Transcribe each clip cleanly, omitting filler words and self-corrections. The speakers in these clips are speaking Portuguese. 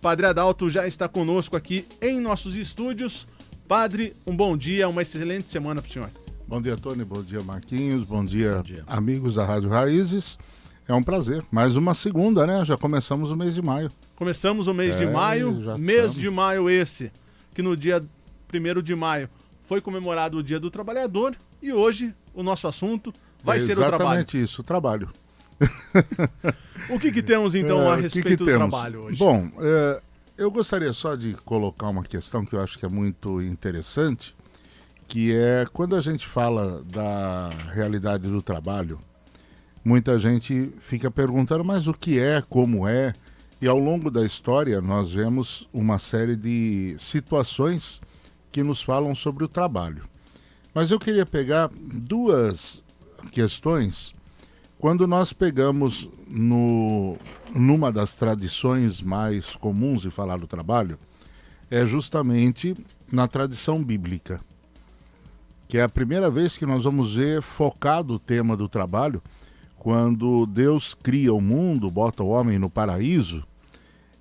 Padre Adalto já está conosco aqui em nossos estúdios. Padre, um bom dia, uma excelente semana para o senhor. Bom dia, Tony, bom dia, Marquinhos, bom dia, amigos da Rádio Raízes. É um prazer. Mais uma segunda, né? Já começamos o mês de maio. Começamos o mês de maio, mês de maio esse, que no dia 1º de maio foi comemorado o Dia do Trabalhador e hoje o nosso assunto vai ser o trabalho. Exatamente isso, o trabalho. O que temos então a respeito do trabalho hoje? Bom, eu gostaria só de colocar uma questão que eu acho que é muito interessante, que é quando a gente fala da realidade do trabalho, muita gente fica perguntando, mas o que é, como é? E ao longo da história nós vemos uma série de situações que nos falam sobre o trabalho. Mas eu queria pegar duas questões. Quando nós pegamos numa das tradições mais comuns de falar do trabalho, é justamente na tradição bíblica, que é a primeira vez que nós vamos ver focado o tema do trabalho, quando Deus cria o mundo, bota o homem no paraíso,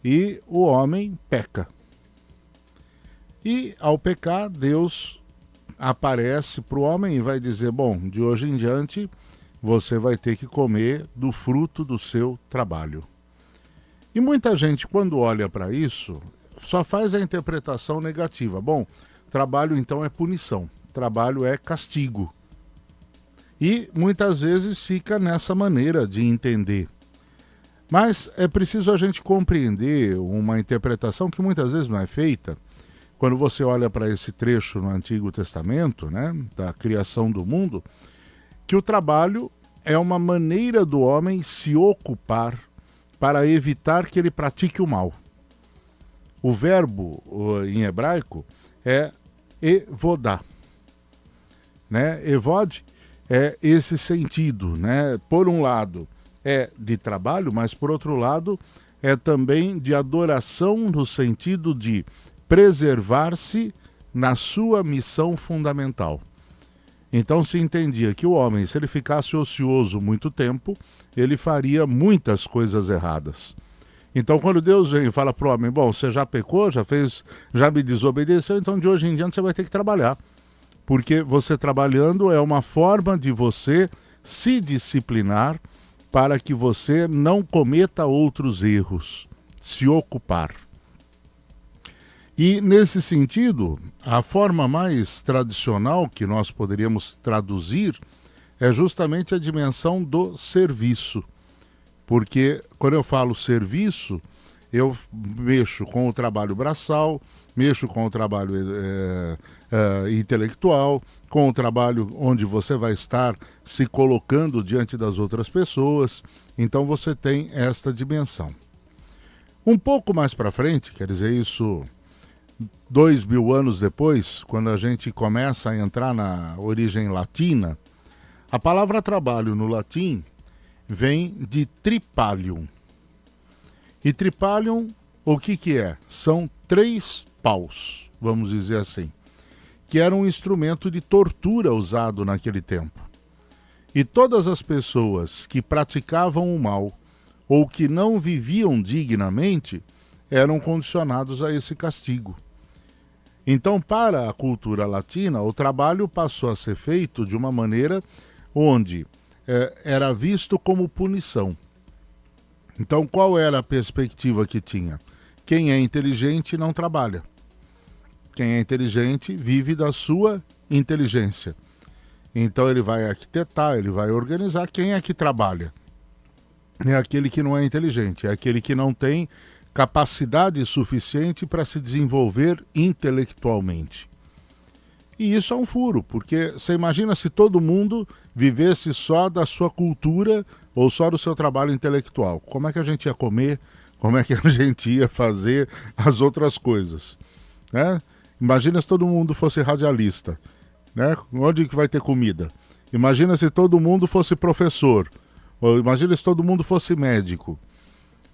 e o homem peca. E ao pecar, Deus aparece para o homem e vai dizer, bom, de hoje em diante você vai ter que comer do fruto do seu trabalho. E muita gente, quando olha para isso, só faz a interpretação negativa. Bom, trabalho então é punição, trabalho é castigo. E muitas vezes fica nessa maneira de entender. Mas é preciso a gente compreender uma interpretação que muitas vezes não é feita. Quando você olha para esse trecho no Antigo Testamento, né, da criação do mundo, que o trabalho é uma maneira do homem se ocupar para evitar que ele pratique o mal. O verbo em hebraico é evodá. Né? Evod é esse sentido, né? Por um lado é de trabalho, mas por outro lado é também de adoração no sentido de preservar-se na sua missão fundamental. Então se entendia que o homem, se ele ficasse ocioso muito tempo, ele faria muitas coisas erradas. Então quando Deus vem e fala para o homem, bom, você já pecou, já me desobedeceu, então de hoje em diante você vai ter que trabalhar. Porque você trabalhando é uma forma de você se disciplinar para que você não cometa outros erros, se ocupar. E, nesse sentido, a forma mais tradicional que nós poderíamos traduzir é justamente a dimensão do serviço. Porque, quando eu falo serviço, eu mexo com o trabalho braçal, mexo com o trabalho intelectual, com o trabalho onde você vai estar se colocando diante das outras pessoas. Então, você tem esta dimensão. Um pouco mais para frente, quer dizer, isso 2000 anos depois, quando a gente começa a entrar na origem latina, a palavra trabalho no latim vem de tripalium. E tripalium, o que é? São 3 paus, vamos dizer assim, que era um instrumento de tortura usado naquele tempo. E todas as pessoas que praticavam o mal ou que não viviam dignamente eram condicionados a esse castigo. Então, para a cultura latina, o trabalho passou a ser feito de uma maneira onde era visto como punição. Então, qual era a perspectiva que tinha? Quem é inteligente não trabalha. Quem é inteligente vive da sua inteligência. Então, ele vai arquitetar, ele vai organizar. Quem é que trabalha? É aquele que não é inteligente, é aquele que não tem capacidade suficiente para se desenvolver intelectualmente. E isso é um furo, porque você imagina se todo mundo vivesse só da sua cultura ou só do seu trabalho intelectual. Como é que a gente ia comer? Como é que a gente ia fazer as outras coisas? Né? Imagina se todo mundo fosse radialista. Né? Onde que vai ter comida? Imagina se todo mundo fosse professor. Ou imagina se todo mundo fosse médico.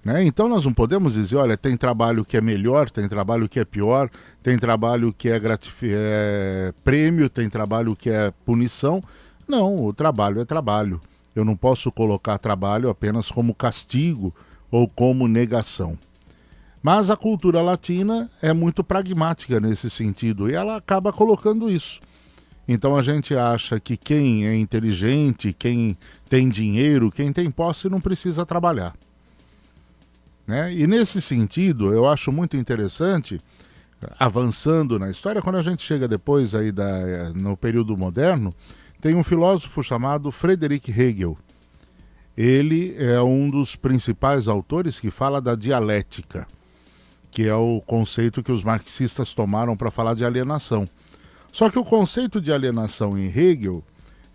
Né? Então nós não podemos dizer, olha, tem trabalho que é melhor, tem trabalho que é pior, tem trabalho que é prêmio, tem trabalho que é punição. Não, o trabalho é trabalho. Eu não posso colocar trabalho apenas como castigo ou como negação. Mas a cultura latina é muito pragmática nesse sentido e ela acaba colocando isso. Então a gente acha que quem é inteligente, quem tem dinheiro, quem tem posse não precisa trabalhar. Né? E nesse sentido, eu acho muito interessante, avançando na história, quando a gente chega depois aí no período moderno, tem um filósofo chamado Friedrich Hegel. Ele é um dos principais autores que fala da dialética, que é o conceito que os marxistas tomaram para falar de alienação. Só que o conceito de alienação em Hegel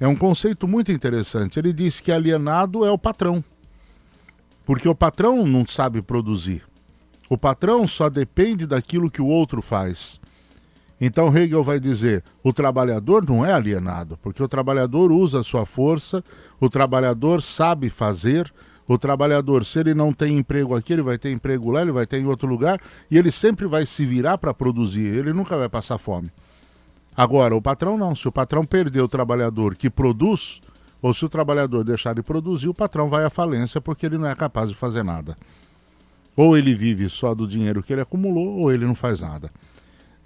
é um conceito muito interessante. Ele diz que alienado é o patrão, porque o patrão não sabe produzir. O patrão só depende daquilo que o outro faz. Então Hegel vai dizer, o trabalhador não é alienado, porque o trabalhador usa a sua força, o trabalhador sabe fazer, o trabalhador, se ele não tem emprego aqui, ele vai ter emprego lá, ele vai ter em outro lugar, e ele sempre vai se virar para produzir, ele nunca vai passar fome. Agora, o patrão não, se o patrão perder o trabalhador que produz, ou se o trabalhador deixar de produzir, o patrão vai à falência porque ele não é capaz de fazer nada. Ou ele vive só do dinheiro que ele acumulou, ou ele não faz nada.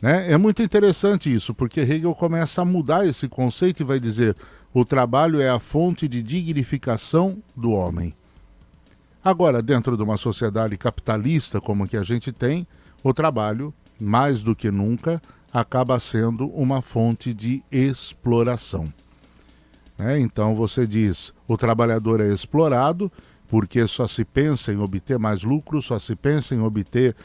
Né? É muito interessante isso, porque Hegel começa a mudar esse conceito e vai dizer o trabalho é a fonte de dignificação do homem. Agora, dentro de uma sociedade capitalista como a que a gente tem, o trabalho, mais do que nunca, acaba sendo uma fonte de exploração. Então você diz, o trabalhador é explorado porque só se pensa em obter mais lucro, só se pensa em obter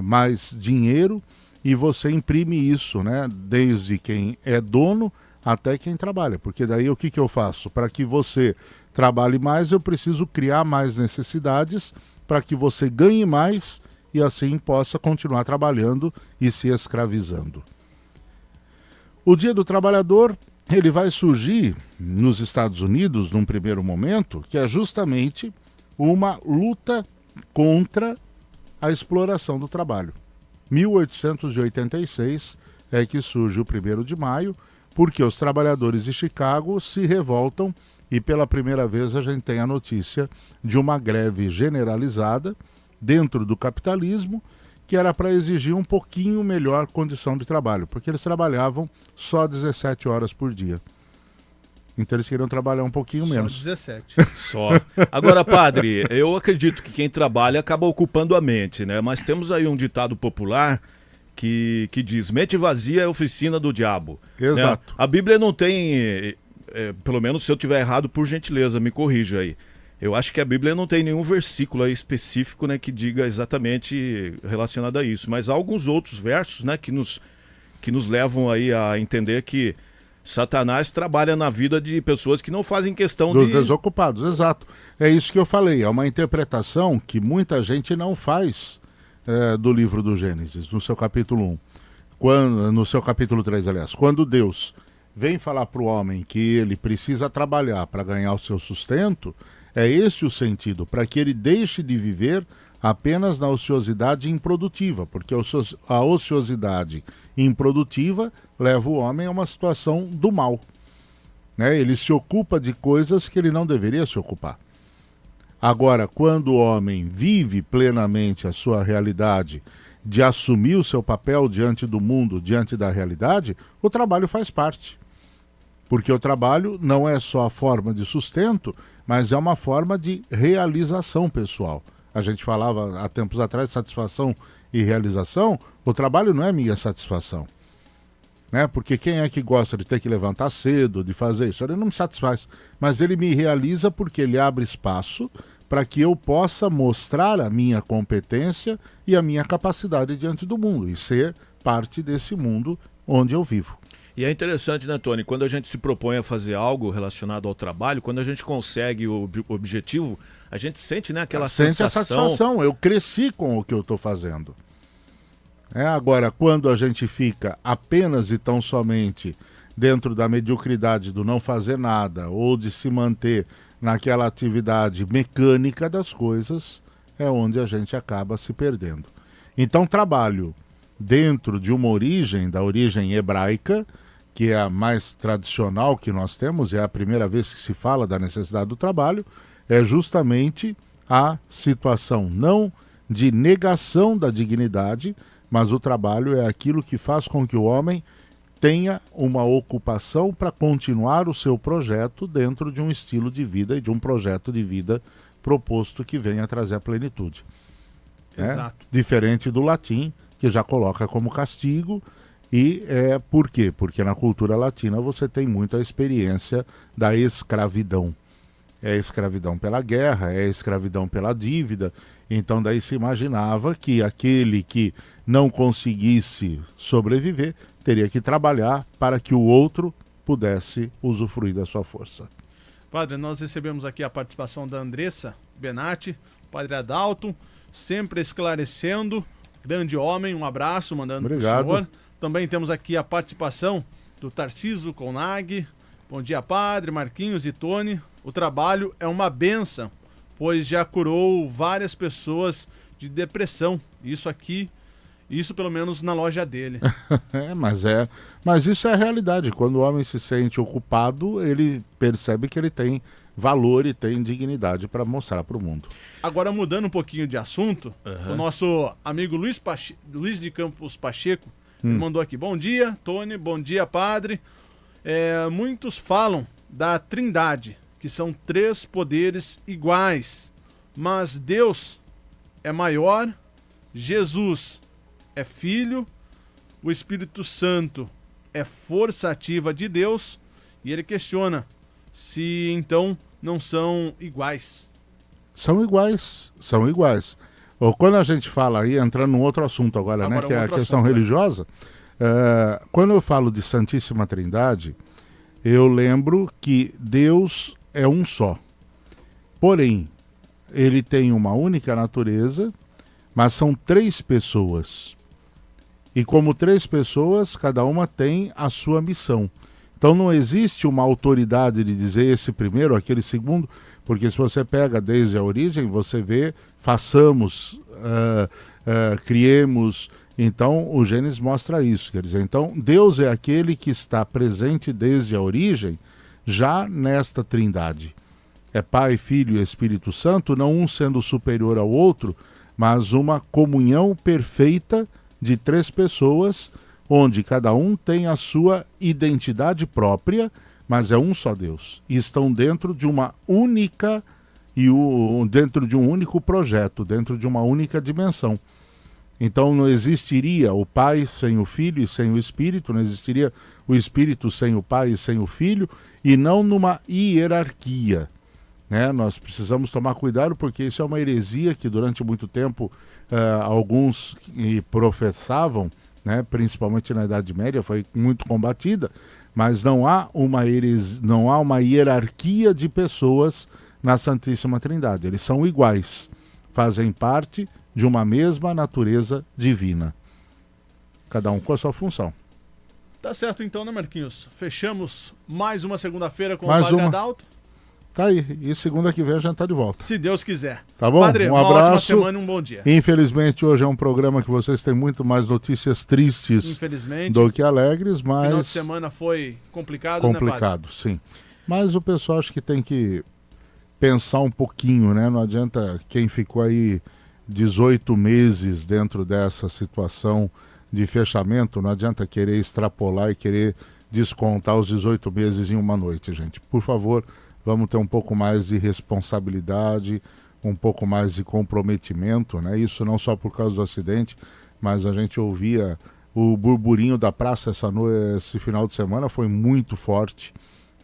mais dinheiro, e você imprime isso, desde quem é dono até quem trabalha. Porque daí o que eu faço? Para que você trabalhe mais, eu preciso criar mais necessidades para que você ganhe mais e assim possa continuar trabalhando e se escravizando. O Dia do Trabalhador, ele vai surgir nos Estados Unidos, num primeiro momento, que é justamente uma luta contra a exploração do trabalho. 1886 é que surge o 1º de maio, porque os trabalhadores de Chicago se revoltam e pela primeira vez a gente tem a notícia de uma greve generalizada dentro do capitalismo, que era para exigir um pouquinho melhor condição de trabalho, porque eles trabalhavam só 17 horas por dia. Então eles queriam trabalhar um pouquinho menos. Só 17. Só. Agora, padre, eu acredito que quem trabalha acaba ocupando a mente, né? Mas temos aí um ditado popular que diz, mente vazia é oficina do diabo. Exato. Né? A Bíblia não tem, pelo menos se eu tiver errado, por gentileza, me corrija aí. Eu acho que a Bíblia não tem nenhum versículo aí específico, né, que diga exatamente relacionado a isso. Mas há alguns outros versos, né, que nos levam aí a entender que Satanás trabalha na vida de pessoas que não fazem questão dos desocupados, exato. É isso que eu falei, é uma interpretação que muita gente não faz do livro do Gênesis, no seu capítulo 1. No seu capítulo 3, aliás. Quando Deus vem falar para o homem que ele precisa trabalhar para ganhar o seu sustento, é esse o sentido, para que ele deixe de viver apenas na ociosidade improdutiva, porque a ociosidade improdutiva leva o homem a uma situação do mal. Ele se ocupa de coisas que ele não deveria se ocupar. Agora, quando o homem vive plenamente a sua realidade, de assumir o seu papel diante do mundo, diante da realidade, o trabalho faz parte. Porque o trabalho não é só a forma de sustento, mas é uma forma de realização pessoal. A gente falava há tempos atrás de satisfação e realização, o trabalho não é minha satisfação. Porque quem é que gosta de ter que levantar cedo, de fazer isso? Ele não me satisfaz, mas ele me realiza porque ele abre espaço para que eu possa mostrar a minha competência e a minha capacidade diante do mundo e ser parte desse mundo onde eu vivo. E é interessante, né, Tony, quando a gente se propõe a fazer algo relacionado ao trabalho, quando a gente consegue o objetivo, a gente sente, né, aquela sensação... Sente a satisfação, eu cresci com o que eu estou fazendo. Agora, quando a gente fica apenas e tão somente dentro da mediocridade do não fazer nada ou de se manter naquela atividade mecânica das coisas, é onde a gente acaba se perdendo. Então, trabalho dentro de uma origem, da origem hebraica, que é a mais tradicional que nós temos, é a primeira vez que se fala da necessidade do trabalho, é justamente a situação não de negação da dignidade, mas o trabalho é aquilo que faz com que o homem tenha uma ocupação para continuar o seu projeto dentro de um estilo de vida e de um projeto de vida proposto que venha trazer a plenitude. Exato. Diferente do latim, que já coloca como castigo. E por quê? Porque na cultura latina você tem muito a experiência da escravidão. É escravidão pela guerra, é escravidão pela dívida. Então daí se imaginava que aquele que não conseguisse sobreviver teria que trabalhar para que o outro pudesse usufruir da sua força. Padre, nós recebemos aqui a participação da Andressa Benatti, Padre Adalto, sempre esclarecendo, grande homem, um abraço, mandando para o senhor. Também temos aqui a participação do Tarciso Conag. Bom dia, Padre, Marquinhos e Tony. O trabalho é uma benção, pois já curou várias pessoas de depressão. Isso pelo menos na loja dele. Mas isso é a realidade. Quando o homem se sente ocupado, ele percebe que ele tem valor e tem dignidade para mostrar para o mundo. Agora, mudando um pouquinho de assunto, o nosso amigo Luiz de Campos Pacheco, ele mandou aqui: bom dia, Tony, bom dia, Padre. Muitos falam da Trindade, que são 3 poderes iguais, mas Deus é maior, Jesus é Filho, o Espírito Santo é força ativa de Deus, e ele questiona se então não são iguais. São iguais, são iguais. Quando a gente fala aí, entrando num outro assunto agora, né, que é a questão religiosa, quando eu falo de Santíssima Trindade, eu lembro que Deus é um só. Porém, ele tem uma única natureza, mas são 3 pessoas. E como 3 pessoas, cada uma tem a sua missão. Então não existe uma autoridade de dizer esse primeiro, aquele segundo, porque se você pega desde a origem, você vê, façamos, criemos. Então o Gênesis mostra isso. Quer dizer, então Deus é aquele que está presente desde a origem, já nesta Trindade. É Pai, Filho e Espírito Santo, não um sendo superior ao outro, mas uma comunhão perfeita de 3 pessoas, onde cada um tem a sua identidade própria, mas é um só Deus. E estão dentro de uma única dentro de um único projeto, dentro de uma única dimensão. Então não existiria o Pai sem o Filho e sem o Espírito, não existiria o Espírito sem o Pai e sem o Filho, e não numa hierarquia. Nós precisamos tomar cuidado, porque isso é uma heresia que durante muito tempo alguns professavam, principalmente na Idade Média, foi muito combatida, mas não há uma hierarquia de pessoas na Santíssima Trindade. Eles são iguais, fazem parte de uma mesma natureza divina, cada um com a sua função. Tá certo então, né, Marquinhos? Fechamos mais uma segunda-feira com o Padre Adalto. Tá aí, e segunda que vem a gente tá de volta. Se Deus quiser. Tá bom? Padre, um uma abraço. ótima semana e um bom dia. Infelizmente hoje é um programa que vocês têm muito mais notícias tristes do que alegres, mas... O final de semana foi complicado, né, Padre? Sim. Mas o pessoal acho que tem que pensar um pouquinho, né? Não adianta quem ficou aí 18 meses dentro dessa situação de fechamento, não adianta querer extrapolar e querer descontar os 18 meses em uma noite, gente. Por favor, vamos ter um pouco mais de responsabilidade, um pouco mais de comprometimento, né? Isso não só por causa do acidente, mas a gente ouvia o burburinho da praça esse final de semana, foi muito forte,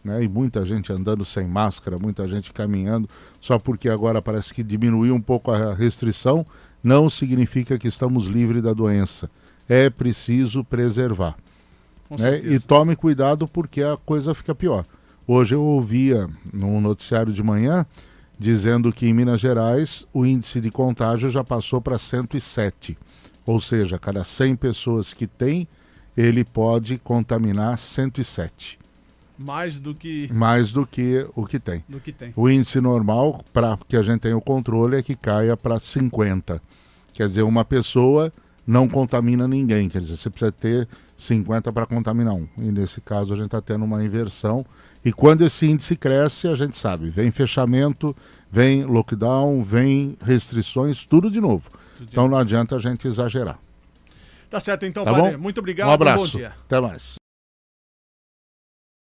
né? E muita gente andando sem máscara, muita gente caminhando, só porque agora parece que diminuiu um pouco a restrição, não significa que estamos livres da doença. É preciso preservar. Né? E tome cuidado, porque a coisa fica pior. Hoje eu ouvia no noticiário de manhã dizendo que em Minas Gerais o índice de contágio já passou para 107. Ou seja, cada 100 pessoas que tem, ele pode contaminar 107. Mais do que o que tem. tem. O índice normal, para que a gente tenha o controle, é que caia para 50. Quer dizer, uma pessoa não contamina ninguém. Quer dizer, você precisa ter 50 para contaminar um. E nesse caso a gente está tendo uma inversão. E quando esse índice cresce, a gente sabe, vem fechamento, vem lockdown, vem restrições, tudo de novo. Então não adianta a gente exagerar. Tá certo, então, tá padre. Bom? Muito obrigado. Um abraço. Bom dia. Até mais.